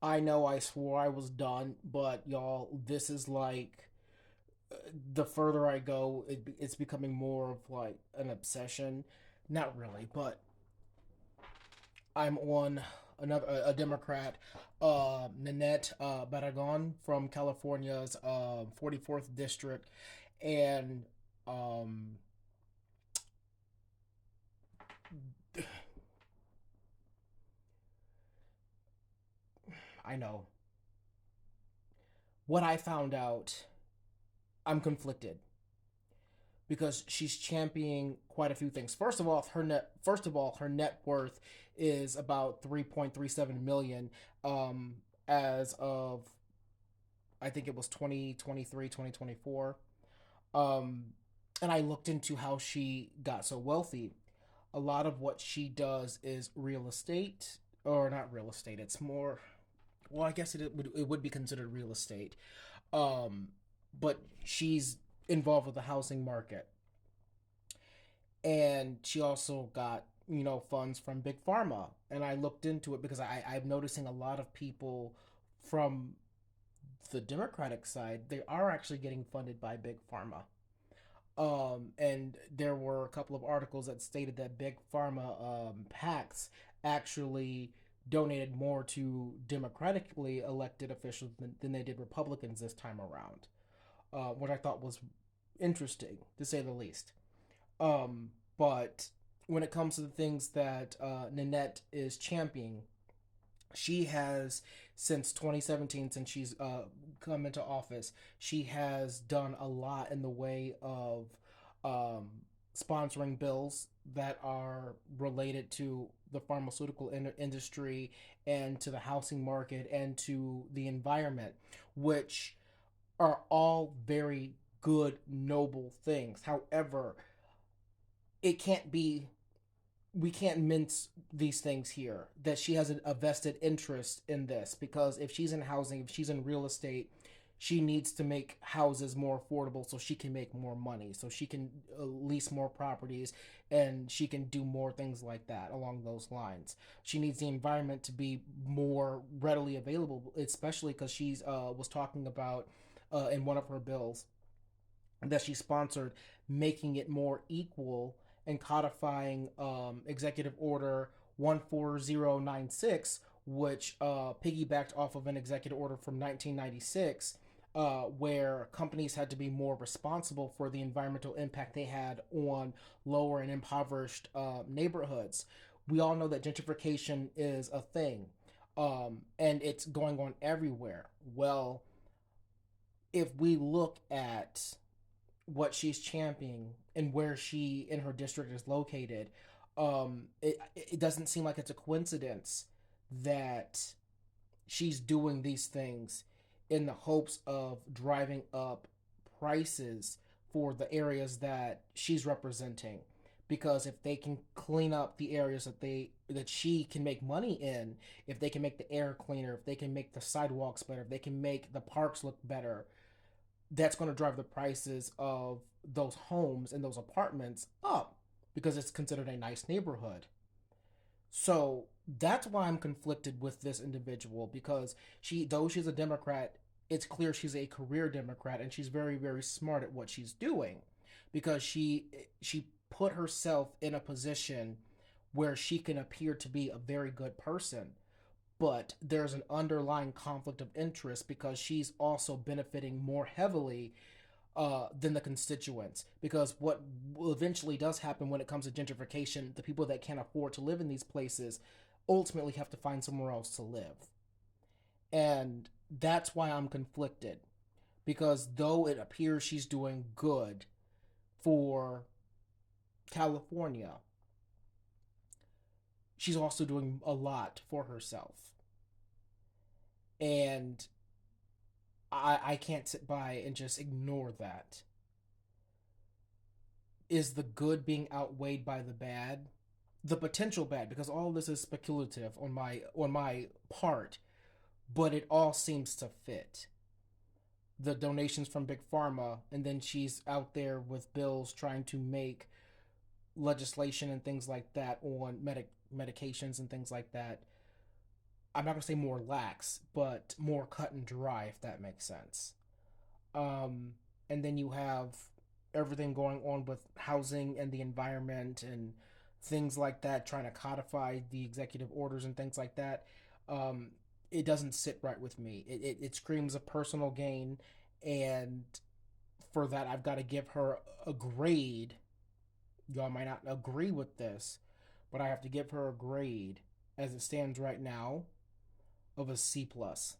I know I swore I was done, but y'all, this is like the further I go, it's becoming more of like an obsession. Not really, but I'm on another a Democrat, Nanette Barragan from California's 44th district, and um, I know what I found out. I'm conflicted because she's championing quite a few things. First of all, her net worth is about 3.37 million as of I think it was 2023, 2024. Um and I looked into how she got so wealthy. A lot of what she does is real estate, or not real estate. It's more, well, I guess it would be considered real estate. Um but she's involved with the housing market, and she also got funds from big pharma. And I looked into it because I'm noticing a lot of people from the democratic side, they are actually getting funded by big pharma. And there were a couple of articles that stated that big pharma PACs actually donated more to democratically elected officials than they did republicans this time around, what I thought was interesting to say the least. But when it comes to the things that Nanette is championing, she has, since 2017, since she's come into office, she has done a lot in the way of um, sponsoring bills that are related to the pharmaceutical industry and to the housing market and to the environment, which are all very good, noble things. However, it can't be we can't mince these things here, that she has a vested interest in this, because if she's in housing, if she's in real estate, she needs to make houses more affordable so she can make more money, so she can lease more properties, and she can do more things like that along those lines. She needs the environment to be more readily available, especially because she's was talking about in one of her bills that she sponsored, making it more equal and codifying Executive Order 14096, which piggybacked off of an executive order from 1996, where companies had to be more responsible for the environmental impact they had on lower and impoverished neighborhoods. We all know that gentrification is a thing, and it's going on everywhere. Well, if we look at what she's championing and where she in her district is located, it doesn't seem like it's a coincidence that she's doing these things in the hopes of driving up prices for the areas that she's representing. Because if they can clean up the areas that she can make money in, if they can make the air cleaner, if they can make the sidewalks better, if they can make the parks look better, that's going to drive the prices of those homes and those apartments up, because it's considered a nice neighborhood. So that's why I'm conflicted with this individual, because though she's a Democrat, it's clear she's a career Democrat, and she's very, very smart at what she's doing, because she put herself in a position where she can appear to be a very good person, but there's an underlying conflict of interest because she's also benefiting more heavily than the constituents. Because what eventually does happen when it comes to gentrification, the people that can't afford to live in these places ultimately have to find somewhere else to live. And that's why I'm conflicted. Because though it appears she's doing good for California, she's also doing a lot for herself. And I can't sit by and just ignore that. Is the good being outweighed by the bad? The potential bad, because all this is speculative on my part, but it all seems to fit. The donations from big pharma, and then she's out there with bills trying to make legislation and things like that on medications and things like that. I'm not gonna say more lax, but more cut and dry, if that makes sense. Um, and then you have everything going on with housing and the environment and things like that, trying to codify the executive orders and things like that. Um, it doesn't sit right with me. It screams of personal gain, and for that, I've got to give her a grade. Y'all might not agree with this, but I have to give her a grade as it stands right now of a C plus.